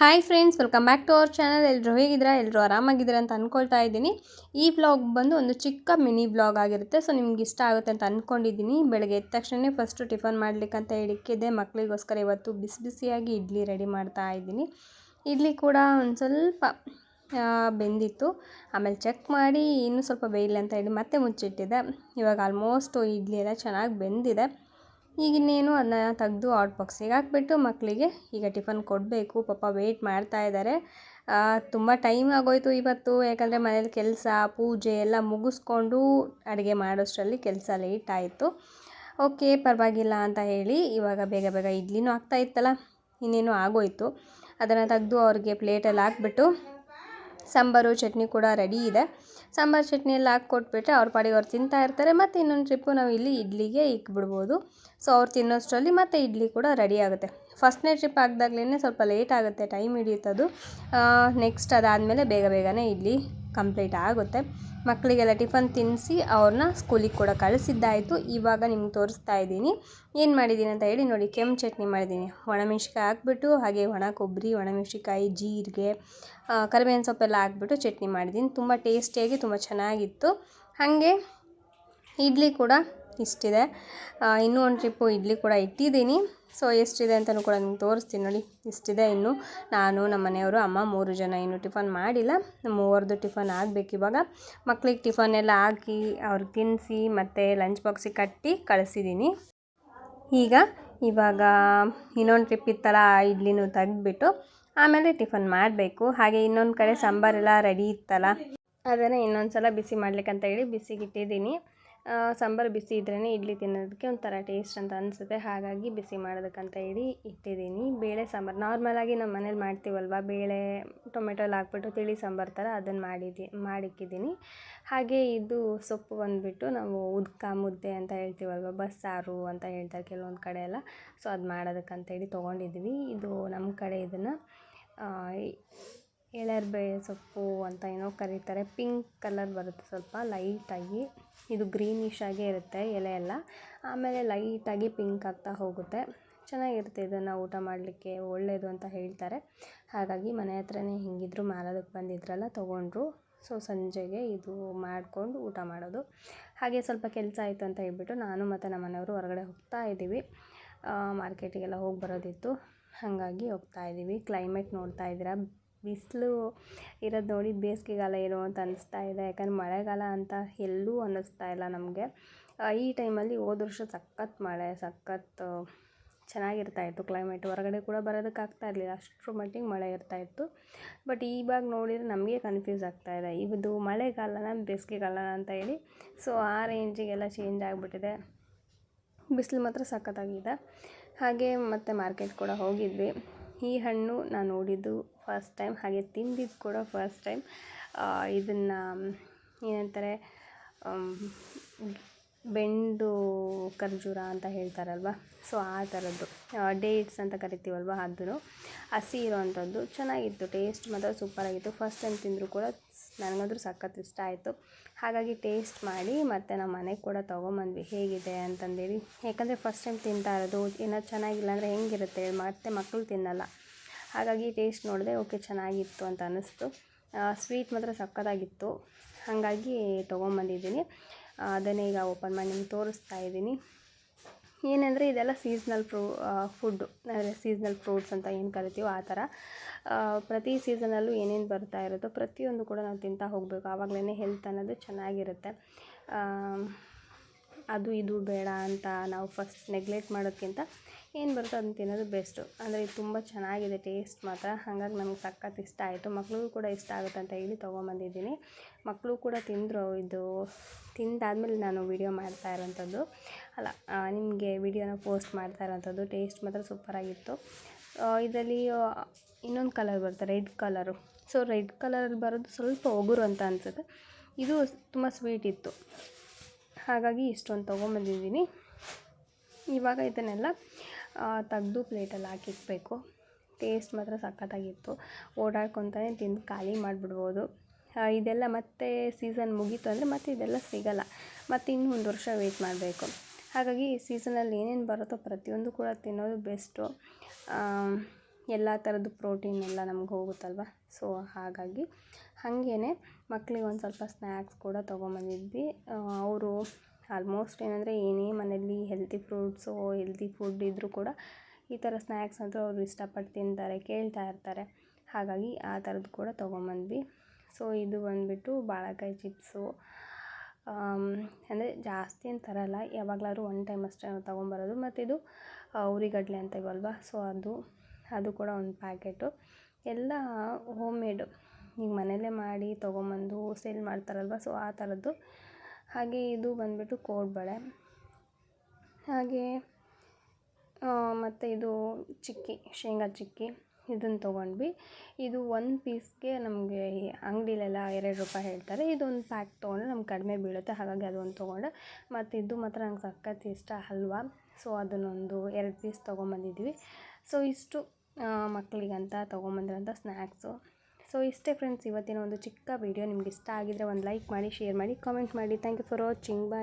Hi friends, welcome back to our channel. ಎಲ್ಲರೂ ಹೇಗಿದ್ದೀರಾ? ಎಲ್ಲರೂ ಆರಾಮಾಗಿದ್ದೀರಾ ಅಂತ ಅಂದ್ಕೊಳ್ತಾ ಇದ್ದೀನಿ. ಈ ವ್ಲಾಗ್ ಬಂದು ಒಂದು ಚಿಕ್ಕ ಮಿನಿ ವ್ಲಾಗ್ ಆಗಿರುತ್ತೆ. ಸೊ ನಿಮ್ಗೆ ಇಷ್ಟ ಆಗುತ್ತೆ ಅಂತ ಅಂದ್ಕೊಂಡಿದ್ದೀನಿ. ಬೆಳಗ್ಗೆ ಎದ್ದ ತಕ್ಷಣ ಫಸ್ಟು ಟಿಫನ್ ಮಾಡಲಿಕ್ಕಂತ ಇಡಕ್ಕಿದೆ. ಮಕ್ಕಳಿಗೋಸ್ಕರ ಇವತ್ತು ಬಿಸಿ ಬಿಸಿಯಾಗಿ ಇಡ್ಲಿ ರೆಡಿ ಮಾಡ್ತಾ ಇದ್ದೀನಿ. ಇಡ್ಲಿ ಕೂಡ ಒಂದು ಸ್ವಲ್ಪ ಬೆಂದಿತ್ತು. ಆಮೇಲೆ ಚೆಕ್ ಮಾಡಿ ಇನ್ನೂ ಸ್ವಲ್ಪ ಬೇಯಲಿ ಅಂತ ಹೇಳಿ ಮತ್ತೆ ಮುಚ್ಚಿಟ್ಟಿದ್ದೆ. ಇವಾಗ ಆಲ್ಮೋಸ್ಟು ಇಡ್ಲಿ ಎಲ್ಲ ಚೆನ್ನಾಗಿ ಬೆಂದಿದೆ. ಈಗ ಇನ್ನೇನು ಅದನ್ನ ತೆಗೆದು ಹಾಟ್ ಬಾಕ್ಸಿಗೆ ಹಾಕ್ಬಿಟ್ಟು ಮಕ್ಕಳಿಗೆ ಈಗ ಟಿಫನ್ ಕೊಡಬೇಕು. ಪಾಪ ವೆಯ್ಟ್ ಮಾಡ್ತಾ ಇದ್ದಾರೆ. ತುಂಬ ಟೈಮ್ ಆಗೋಯ್ತು ಇವತ್ತು. ಯಾಕಂದರೆ ಮನೇಲಿ ಕೆಲಸ, ಪೂಜೆ ಎಲ್ಲ ಮುಗಿಸ್ಕೊಂಡು ಅಡುಗೆ ಮಾಡೋಷ್ಟರಲ್ಲಿ ಕೆಲಸ ಲೇಟ್ ಆಯಿತು. ಓಕೆ, ಪರವಾಗಿಲ್ಲ ಅಂತ ಹೇಳಿ ಇವಾಗ ಬೇಗ ಬೇಗ ಇಡ್ಲಿನೂ ಆಗ್ತಾ ಇತ್ತಲ್ಲ, ಇನ್ನೇನು ಆಗೋಯ್ತು. ಅದನ್ನು ತೆಗೆದು ಅವ್ರಿಗೆ ಪ್ಲೇಟಲ್ಲಿ ಹಾಕ್ಬಿಟ್ಟು ಸಾಂಬಾರು ಚಟ್ನಿ ಕೂಡ ರೆಡಿ ಇದೆ. ಸಾಂಬಾರು ಚಟ್ನಿ ಎಲ್ಲ ಹಾಕ್ಕೊಟ್ಬಿಟ್ರೆ ಅವ್ರ ಪಾಡಿಗೆ ಅವ್ರು ತಿಂತಾ ಇರ್ತಾರೆ. ಮತ್ತು ಇನ್ನೊಂದು ಟ್ರಿಪ್ಪು ನಾವು ಇಲ್ಲಿ ಇಡ್ಲಿಗೆ ಇಕ್ಬಿಡ್ಬೋದು. ಸೊ ಅವ್ರು ತಿನ್ನೋಷ್ಟರಲ್ಲಿ ಮತ್ತೆ ಇಡ್ಲಿ ಕೂಡ ರೆಡಿ ಆಗುತ್ತೆ. ಫಸ್ಟ್ನೇ ಟ್ರಿಪ್ ಹಾಕ್ದಾಗ್ಲೇ ಸ್ವಲ್ಪ ಲೇಟ್ ಆಗುತ್ತೆ, ಟೈಮ್ ಹಿಡಿಯುತ್ತದು. ನೆಕ್ಸ್ಟ್ ಅದಾದಮೇಲೆ ಬೇಗ ಬೇಗನೆ ಇಡ್ಲಿ ಕಂಪ್ಲೀಟ್ ಆಗುತ್ತೆ. ಮಕ್ಕಳಿಗೆಲ್ಲ ಟಿಫನ್ ತಿನ್ನಿಸಿ ಅವ್ರನ್ನ ಸ್ಕೂಲಿಗೆ ಕೂಡ ಕಳಿಸಿದ್ದಾಯಿತು. ಇವಾಗ ನಿಮ್ಗೆ ತೋರಿಸ್ತಾ ಇದ್ದೀನಿ ಏನು ಮಾಡಿದ್ದೀನಿ ಅಂತ ಹೇಳಿ. ನೋಡಿ, ಕೆಂಪು ಚಟ್ನಿ ಮಾಡಿದ್ದೀನಿ. ಒಣಮೆಣ್ಸಿಕಾಯಿ ಹಾಕ್ಬಿಟ್ಟು, ಹಾಗೆ ಒಣ ಕೊಬ್ಬರಿ, ಒಣಮೆಣ್ಸಿಕಾಯಿ, ಜೀರಿಗೆ, ಕರಿಬೇವಿನ ಸೊಪ್ಪೆಲ್ಲ ಹಾಕ್ಬಿಟ್ಟು ಚಟ್ನಿ ಮಾಡಿದ್ದೀನಿ. ತುಂಬ ಟೇಸ್ಟಿಯಾಗಿ ತುಂಬ ಚೆನ್ನಾಗಿತ್ತು. ಹಾಗೆ ಇಡ್ಲಿ ಕೂಡ ಇಷ್ಟಿದೆ. ಇನ್ನೂ ಒಂದು ಟ್ರಿಪ್ಪು ಇಡ್ಲಿ ಕೂಡ ಇಟ್ಟಿದ್ದೀನಿ. ಸೊ ಎಷ್ಟಿದೆ ಅಂತಲೂ ಕೂಡ ನಿಮ್ಗೆ ತೋರಿಸ್ತೀನಿ. ನೋಡಿ, ಇಷ್ಟಿದೆ. ಇನ್ನು ನಾನು, ನಮ್ಮ ಮನೆಯವರು, ಅಮ್ಮ 3 ಜನ ಇನ್ನೂ ಟಿಫನ್ ಮಾಡಿಲ್ಲ. ಮೂವರದು ಟಿಫನ್ ಆಗಬೇಕು. ಇವಾಗ ಮಕ್ಳಿಗೆ ಟಿಫನ್ ಎಲ್ಲ ಹಾಕಿ ಅವ್ರಿಗೆ ತಿನ್ನಿಸಿ ಮತ್ತು ಲಂಚ್ ಬಾಕ್ಸಿಗೆ ಕಟ್ಟಿ ಕಳಿಸಿದ್ದೀನಿ. ಇವಾಗ ಇನ್ನೊಂದು ಟ್ರಿಪ್ ಇತ್ತಲ್ಲ, ಇಡ್ಲಿನೂ ತೆಗೆದ್ಬಿಟ್ಟು ಆಮೇಲೆ ಟಿಫನ್ ಮಾಡಬೇಕು. ಹಾಗೆ ಇನ್ನೊಂದು ಕಡೆ ಸಾಂಬಾರೆಲ್ಲ ರೆಡಿ ಇತ್ತಲ್ಲ, ಅದನ್ನು ಇನ್ನೊಂದು ಸಲ ಬಿಸಿ ಮಾಡ್ಲಿಕ್ಕಂತ ಹೇಳಿ ಬಿಸಿಗಿಟ್ಟಿದ್ದೀನಿ. ಸಾಂಬಾರು ಬಿಸಿ ಇದ್ರೇ ಇಡ್ಲಿ ತಿನ್ನೋದಕ್ಕೆ ಒಂಥರ ಟೇಸ್ಟ್ ಅಂತ ಅನಿಸುತ್ತೆ. ಹಾಗಾಗಿ ಬಿಸಿ ಮಾಡೋದಕ್ಕಂತ ಹೇಳಿ ಇಟ್ಟಿದ್ದೀನಿ. ಬೇಳೆ ಸಾಂಬಾರು ನಾರ್ಮಲಾಗಿ ನಮ್ಮ ಮನೇಲಿ ಮಾಡ್ತೀವಲ್ವ, ಬೇಳೆ ಟೊಮೆಟೊ ಎಲ್ಲ ಹಾಕ್ಬಿಟ್ಟು ತಿಳಿ ಸಾಂಬಾರು ಥರ ಅದನ್ನು ಮಾಡಿಕ್ಕಿದ್ದೀನಿ. ಹಾಗೆ ಇದು ಸೊಪ್ಪು ಬಂದುಬಿಟ್ಟು ನಾವು ಉದ್ಕ ಮುದ್ದೆ ಅಂತ ಹೇಳ್ತೀವಲ್ವ, ಬಸ್ಸಾರು ಅಂತ ಹೇಳ್ತಾರೆ ಕೆಲವೊಂದು ಕಡೆ ಎಲ್ಲ. ಸೊ ಅದು ಮಾಡೋದಕ್ಕಂತೇಳಿ ತೊಗೊಂಡಿದ್ವಿ. ಇದು ನಮ್ಮ ಕಡೆ ಇದನ್ನು ಎಳರ್ಬೇಳೆ ಸೊಪ್ಪು ಅಂತ ಏನೋ ಕರೀತಾರೆ. ಪಿಂಕ್ ಕಲರ್ ಬರುತ್ತೆ, ಸ್ವಲ್ಪ ಲೈಟಾಗಿ. ಇದು ಗ್ರೀನಿಶ್ ಆಗೇ ಇರುತ್ತೆ ಎಲೆ ಎಲ್ಲ, ಆಮೇಲೆ ಲೈಟಾಗಿ ಪಿಂಕ್ ಆಗ್ತಾ ಹೋಗುತ್ತೆ. ಚೆನ್ನಾಗಿರುತ್ತೆ. ಇದನ್ನು ಊಟ ಮಾಡಲಿಕ್ಕೆ ಒಳ್ಳೆಯದು ಅಂತ ಹೇಳ್ತಾರೆ. ಹಾಗಾಗಿ ಮನೆ ಹತ್ರನೇ ಹಿಂಗಿದ್ರು ಮಾರೋದಕ್ಕೆ ಬಂದಿದ್ರಲ್ಲ, ತೊಗೊಂಡ್ರು. ಸೊ ಸಂಜೆಗೆ ಇದು ಮಾಡಿಕೊಂಡು ಊಟ ಮಾಡೋದು. ಹಾಗೆ ಸ್ವಲ್ಪ ಕೆಲಸ ಆಯಿತು ಅಂತ ಹೇಳ್ಬಿಟ್ಟು ನಾನು ಮತ್ತು ನಮ್ಮ ಮನೆಯವರು ಹೊರಗಡೆ ಹೋಗ್ತಾ ಇದ್ದೀವಿ. ಮಾರ್ಕೆಟಿಗೆಲ್ಲ ಹೋಗಿ ಬರೋದಿತ್ತು, ಹಾಗಾಗಿ ಹೋಗ್ತಾ ಇದ್ದೀವಿ. ಕ್ಲೈಮೇಟ್ ನೋಡ್ತಾ ಇದ್ದೀರಾ, ಬಿಸಿಲು ಇರೋದು ನೋಡಿ ಬೇಸಿಗೆಗಾಲ ಏನೋ ಅಂತ ಅನ್ನಿಸ್ತಾ ಇದೆ. ಯಾಕಂದರೆ ಮಳೆಗಾಲ ಅಂತ ಎಲ್ಲೂ ಅನ್ನಿಸ್ತಾ ಇಲ್ಲ ನಮಗೆ. ಈ ಟೈಮಲ್ಲಿ ಹೋದ ವರ್ಷ ಸಖತ್ ಮಳೆ, ಸಖತ್ ಚೆನ್ನಾಗಿರ್ತಾಯಿತ್ತು ಕ್ಲೈಮೇಟ್. ಹೊರಗಡೆ ಕೂಡ ಬರೋದಕ್ಕಾಗ್ತಾ ಇರಲಿಲ್ಲ, ಅಷ್ಟರ ಮಟ್ಟಿಗೆ ಮಳೆ ಇರ್ತಾಯಿತ್ತು. ಬಟ್ ಇವಾಗ ನೋಡಿದರೆ ನಮಗೆ ಕನ್ಫ್ಯೂಸ್ ಆಗ್ತಾಯಿದೆ, ಇದು ಮಳೆಗಾಲನ ಬೇಸಿಗೆಗಾಲನ ಅಂತ ಹೇಳಿ. ಸೊ ಆ ರೇಂಜಿಗೆಲ್ಲ ಚೇಂಜ್ ಆಗಿಬಿಟ್ಟಿದೆ. ಬಿಸಿಲು ಮಾತ್ರ ಸಖತ್ತಾಗಿದೆ. ಹಾಗೆ ಮತ್ತು ಮಾರ್ಕೆಟ್ ಕೂಡ ಹೋಗಿದ್ವಿ. ಈ ಹಣ್ಣು ನಾನು ನೋಡಿದ್ದು ಫಸ್ಟ್ ಟೈಮ್, ಹಾಗೆ ತಿಂದಿದ್ದು ಕೂಡ ಫಸ್ಟ್ ಟೈಮ್. ಇದನ್ನು ಏನಂತಾರೆ, ಬೆಂಡು ಖರ್ಜೂರ ಅಂತ ಹೇಳ್ತಾರಲ್ವ, ಸೊ ಆ ಥರದ್ದು ಡೇಟ್ಸ್ ಅಂತ ಕರಿತೀವಲ್ವ, ಅದನ್ನು ಹಸಿ ಇರೋವಂಥದ್ದು. ಚೆನ್ನಾಗಿತ್ತು, ಟೇಸ್ಟ್ ಮಾತ್ರ ಸೂಪರಾಗಿತ್ತು. ಫಸ್ಟ್ ಟೈಮ್ ತಿಂದರೂ ಕೂಡ ನನಗಂದ್ರೂ ಸಖತ್ ಇಷ್ಟ ಆಯಿತು. ಹಾಗಾಗಿ ಟೇಸ್ಟ್ ಮಾಡಿ ಮತ್ತು ನಮ್ಮ ಮನೆಗೆ ಕೂಡ ತೊಗೊಂಬಂದ್ವಿ ಹೇಗಿದೆ ಅಂತಂದೇಳಿ. ಯಾಕಂದರೆ ಫಸ್ಟ್ ಟೈಮ್ ತಿಂತಾ ಇರೋದು, ಏನಾದ್ರು ಚೆನ್ನಾಗಿಲ್ಲ ಅಂದರೆ ಹೆಂಗಿರುತ್ತೆ, ಮತ್ತು ಮಕ್ಕಳು ತಿನ್ನಲ್ಲ. ಹಾಗಾಗಿ ಟೇಸ್ಟ್ ನೋಡಿದೆ, ಓಕೆ ಚೆನ್ನಾಗಿತ್ತು ಅಂತ ಅನ್ನಿಸ್ತು. ಸ್ವೀಟ್ ಮಾತ್ರ ಸಖತ್ತಾಗಿತ್ತು. ಹಾಗಾಗಿ ತೊಗೊಂಬಂದಿದ್ದೀನಿ. ಅದನ್ನೇ ಈಗ ಓಪನ್ ಮಾಡಿ ನಿಮ್ಗೆ ತೋರಿಸ್ತಾ ಇದ್ದೀನಿ. ಏನಂದರೆ ಇದೆಲ್ಲ ಸೀಸ್ನಲ್ ಫುಡ್ಡು, ಅಂದರೆ ಸೀಸ್ನಲ್ ಫ್ರೂಟ್ಸ್ ಅಂತ ಏನು ಕರಿತೀವೋ ಆ ಥರ. ಪ್ರತಿ ಸೀಸನಲ್ಲೂ ಏನೇನು ಬರ್ತಾ ಇರುತ್ತೋ ಪ್ರತಿಯೊಂದು ಕೂಡ ನಾವು ತಿಂತಾ ಹೋಗಬೇಕು. ಆವಾಗಲೇ ಹೆಲ್ತ್ ಅನ್ನೋದು ಚೆನ್ನಾಗಿರುತ್ತೆ. ಅದು ಇದು ಬೇಡ ಅಂತ ನಾವು ಫಸ್ಟ್ ನೆಗ್ಲೆಕ್ಟ್ ಮಾಡೋದಕ್ಕಿಂತ ಏನು ಬರುತ್ತೋ ಅದನ್ನು ತಿನ್ನೋದು ಬೆಸ್ಟು. ಅಂದರೆ ಇದು ತುಂಬ ಚೆನ್ನಾಗಿದೆ ಟೇಸ್ಟ್ ಮಾತ್ರ. ಹಾಗಾಗಿ ನಮ್ಗೆ ಸಖತ್ ಇಷ್ಟ ಆಯಿತು. ಮಕ್ಕಳಿಗೂ ಕೂಡ ಇಷ್ಟ ಆಗುತ್ತೆ ಅಂತ ಹೇಳಿ ತೊಗೊಂಬಂದಿದ್ದೀನಿ. ಮಕ್ಕಳು ಕೂಡ ತಿಂದರು. ಇದು ತಿಂದಾದ್ಮೇಲೆ ನಾನು ವಿಡಿಯೋ ಮಾಡ್ತಾ ಇರೋವಂಥದ್ದು ಅಲ್ಲ, ನಿಮಗೆ ವಿಡಿಯೋನ ಪೋಸ್ಟ್ ಮಾಡ್ತಾ ಇರೋವಂಥದ್ದು. ಟೇಸ್ಟ್ ಮಾತ್ರ ಸೂಪರಾಗಿತ್ತು. ಇದರಲ್ಲಿ ಇನ್ನೊಂದು ಕಲರ್ ಬರುತ್ತೆ, ರೆಡ್ ಕಲರು. ಸೊ ರೆಡ್ ಕಲರಲ್ಲಿ ಬರೋದು ಸ್ವಲ್ಪ ಒಗುರು ಅಂತ ಅನಿಸುತ್ತೆ. ಇದು ತುಂಬ ಸ್ವೀಟ್ ಇತ್ತು, ಹಾಗಾಗಿ ಇಷ್ಟೊಂದು ತೊಗೊಂಬಂದಿದ್ದೀನಿ. ಇವಾಗ ಇದನ್ನೆಲ್ಲ ತೆಗೆದು ಪ್ಲೇಟಲ್ಲಿ ಹಾಕಿಕ್ಬೇಕು. ಟೇಸ್ಟ್ ಮಾತ್ರ ಸಖತ್ತಾಗಿತ್ತು. ಓಡಾಡ್ಕೊತಾನೆ ತಿಂದು ಖಾಲಿ ಮಾಡಿಬಿಡ್ಬೋದು. ಇದೆಲ್ಲ ಮತ್ತೆ ಸೀಸನ್ ಮುಗೀತು ಅಂದರೆ ಮತ್ತೆ ಇದೆಲ್ಲ ಸಿಗೋಲ್ಲ, ಮತ್ತು ಇನ್ನೂ 1 ವರ್ಷ ವೆಯ್ಟ್ ಮಾಡಬೇಕು. ಹಾಗಾಗಿ ಸೀಸನಲ್ಲಿ ಏನೇನು ಬರುತ್ತೋ ಪ್ರತಿಯೊಂದು ಕೂಡ ತಿನ್ನೋದು ಬೆಸ್ಟು. ಎಲ್ಲ ಥರದ್ದು ಪ್ರೋಟೀನ್ ಎಲ್ಲ ನಮ್ಗೆ ಹೋಗುತ್ತಲ್ವ. ಸೊ ಹಾಗಾಗಿ ಹಾಗೇ ಮಕ್ಳಿಗೆ ಒಂದು ಸ್ವಲ್ಪ ಸ್ನ್ಯಾಕ್ಸ್ ಕೂಡ ತೊಗೊಂಬಂದಿದ್ವಿ. ಅವರು ಆಲ್ಮೋಸ್ಟ್ ಏನಂದರೆ ಏನೇ ಮನೇಲಿ ಹೆಲ್ತಿ ಫ್ರೂಟ್ಸು ಹೆಲ್ತಿ ಫುಡ್ ಇದ್ದರೂ ಕೂಡ ಈ ಥರ ಸ್ನ್ಯಾಕ್ಸ್ ಅಂತೂ ಅವರು ಇಷ್ಟಪಟ್ಟು ತಿಂತಾರೆ, ಕೇಳ್ತಾ ಇರ್ತಾರೆ. ಹಾಗಾಗಿ ಆ ಥರದ್ದು ಕೂಡ ತೊಗೊಂಬಂದ್ವಿ. ಸೊ ಇದು ಬಂದುಬಿಟ್ಟು ಬಾಳೆಕಾಯಿ ಚಿಪ್ಸು. ಅಂದರೆ ಜಾಸ್ತಿ ಏನು ತರಲ್ಲ, ಯಾವಾಗಲಾದ್ರೂ ಒನ್ ಟೈಮ್ ಅಷ್ಟೇ ನಾವು ತೊಗೊಂಬರೋದು. ಮತ್ತು ಇದು ಉರಿಗಡಲೆ ಅಂತೀವಲ್ವ, ಸೊ ಅದು ಕೂಡ ಒಂದು ಪ್ಯಾಕೆಟು. ಎಲ್ಲ ಹೋಮ್ ಮೇಡು, ಈಗ ಮನೆಯಲ್ಲೇ ಮಾಡಿ ತೊಗೊಂಬಂದು ಸೇಲ್ ಮಾಡ್ತಾರಲ್ವ, ಸೊ ಆ ಥರದ್ದು. ಹಾಗೆ ಇದು ಬಂದುಬಿಟ್ಟು ಕೋಡ್ಬಳೆ. ಹಾಗೆ ಮತ್ತು ಇದು ಚಿಕ್ಕಿ, ಶೇಂಗಾ ಚಿಕ್ಕಿ, ಇದನ್ನು ತೊಗೊಂಡ್ವಿ. ಇದು ಒಂದು ಪೀಸ್ಗೆ ನಮಗೆ ಅಂಗಡಿಲೆಲ್ಲ 2 ರೂಪಾಯಿ ಹೇಳ್ತಾರೆ. ಇದೊಂದು ಪ್ಯಾಕ್ ತೊಗೊಂಡ್ರೆ ನಮ್ಗೆ ಕಡಿಮೆ ಬೀಳುತ್ತೆ, ಹಾಗಾಗಿ ಅದೊಂದು ತೊಗೊಂಡೆ. ಮತ್ತು ಇದು ಮಾತ್ರ ನಂಗೆ ಸಖತ್ ಇಷ್ಟ, ಹಲ್ವಾ. ಸೊ ಅದನ್ನೊಂದು 2 ಪೀಸ್ ತೊಗೊಂಬಂದಿದ್ವಿ. ಸೊ ಇಷ್ಟು ಮಕ್ಕಳಿಗಂತ ತೊಗೊಂಬಂದಿರೋಂಥ ಸ್ನ್ಯಾಕ್ಸು. ಸೊ ಇಷ್ಟೇ ಫ್ರೆಂಡ್ಸ್ ಇವತ್ತಿನ ಒಂದು ಚಿಕ್ಕ ವೀಡಿಯೋ. ನಿಮ್ಗೆ ಇಷ್ಟ ಆಗಿದರೆ ಒಂದು ಲೈಕ್ ಮಾಡಿ, ಶೇರ್ ಮಾಡಿ, ಕಾಮೆಂಟ್ ಮಾಡಿ. Thank you for watching. Bye.